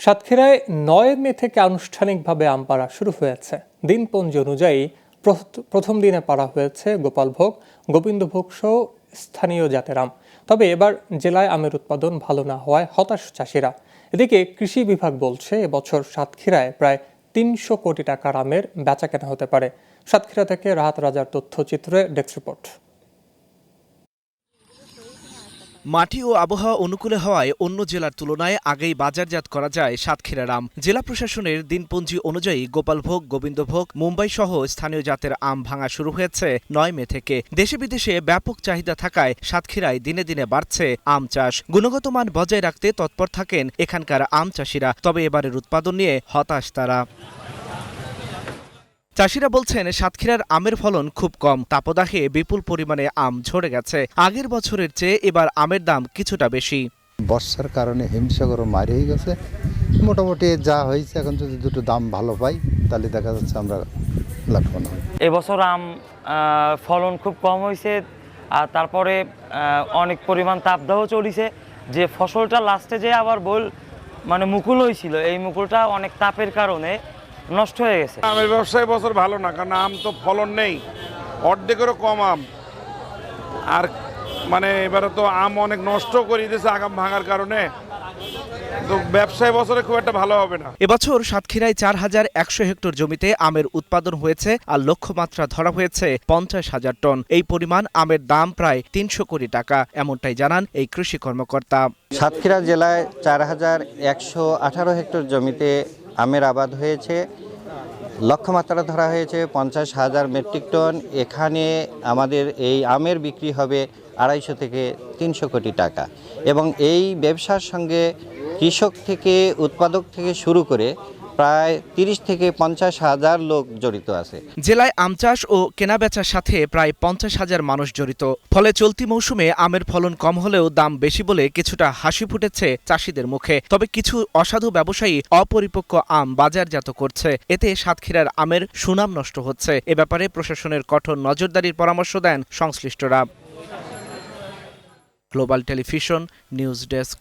সাতক্ষীরায় ৯ মে থেকে আনুষ্ঠানিকভাবে আম পাড়া শুরু হয়েছে। দিনপঞ্জি অনুযায়ী প্রথম দিনে পাড়া হয়েছে গোপালভোগ, গোবিন্দভোগ সহ স্থানীয় জাতের আম। তবে এবার জেলায় আমের উৎপাদন ভালো না হওয়ায় হতাশ চাষিরা। এদিকে কৃষি বিভাগ বলছে এবছর সাতক্ষীরায় প্রায় ৩০০ কোটি টাকার আমের বেচাকেনা হতে পারে। সাতক্ষীরা থেকে রাহাত রাজার তথ্যচিত্রে ডেস্ক রিপোর্ট। মাটি ও আবহাওয়া অনুকূলে হওয়ায় অন্য জেলার তুলনায় আগেই বাজারজাত করা যায় সাতক্ষীরার আম। জেলা প্রশাসনের দিনপঞ্জি অনুযায়ী গোপালভোগ, গোবিন্দভোগ, মুম্বাই সহ স্থানীয় জাতের আম ভাঙা শুরু হয়েছে ৯ মে থেকে। দেশে বিদেশে ব্যাপক চাহিদা থাকায় সাতক্ষীরায় দিনে দিনে বাড়ছে আম চাষ। গুণগত মান বজায় রাখতে তৎপর থাকেন এখানকার আম চাষিরা। তবে এবারের উৎপাদন নিয়ে হতাশ তারা। চাষিরা বলছেন সাতক্ষীরার আমের ফলন খুব কম, তাপদাহে বিপুল পরিমাণে আম ঝরে গেছে। আগের বছরের চেয়ে এবার আমের দাম কিছুটা বেশি। বর্ষার কারণে হিমসাগর মারি হয়ে গেছে। মোটামুটি যা হয়েছে, এখন যদি দুটো দাম ভালো পাই তাহলে দেখা যাচ্ছে আমরা লাভবান হই। এবছর আম ফলন খুব কম হয়েছে, আর তারপরে অনেক পরিমাণ তাপদাহ চলিছে। যে ফসলটা লাস্টে যে আবার মুকুল হয়েছিল, এই মুকুলটা অনেক তাপের কারণে নষ্ট হয়ে গেছে। আমের ব্যবসায় বছর ভালো না, কারণ আম তো ফলন নেই, অর্ধেকেরও কম আম। আর এবারে তো আম অনেক নষ্ট করে দিয়েছে আগাম ভাঙার কারণে, তো ব্যবসায় বছরে খুব একটা ভালো হবে না। এবছর সাতক্ষীরায় ৪,১০০ হেক্টর জমিতে আমের উৎপাদন হয়েছে, আর লক্ষ্যমাত্রা ধরা হয়েছে ৫০,০০০ টন। এই পরিমাণ আমের দাম প্রায় ৩০০ কোটি টাকা, এমনটাই জানান এই কৃষি কর্মকর্তা। সাতক্ষীরা জেলায় ৪,১১৮ হেক্টর জমিতে আমের আবাদ হয়েছে, লক্ষ্যমাত্রা ধরা হয়েছে ৫০,০০০ মেট্রিক টন। এখানে আমাদের এই আমের বিক্রি হবে ২৫০ থেকে ৩০০ কোটি টাকা, এবং এই ব্যবসার সঙ্গে কৃষক থেকে উৎপাদক থেকে শুরু করে প্রায় ৩০ থেকে ৫০,০০০ লোক জড়িত আছে। জেলায় আম চাষ ও কেনাবেচার সাথে প্রায় ৫০,০০০ মানুষ জড়িত। ফলে চলতি মৌসুমে আমের ফলন কম হলেও দাম বেশি বলে কিছুটা হাসি ফুটেছে চাষিদের মুখে। তবে কিছু অসাধু ব্যবসায়ী অপরিপক্ক আম বাজারজাত করছে, এতে সাতক্ষীরার আমের সুনাম নষ্ট হচ্ছে। এ ব্যাপারে প্রশাসনের কঠোর নজরদারির পরামর্শ দেন সংশ্লিষ্টরা। Global television news desk.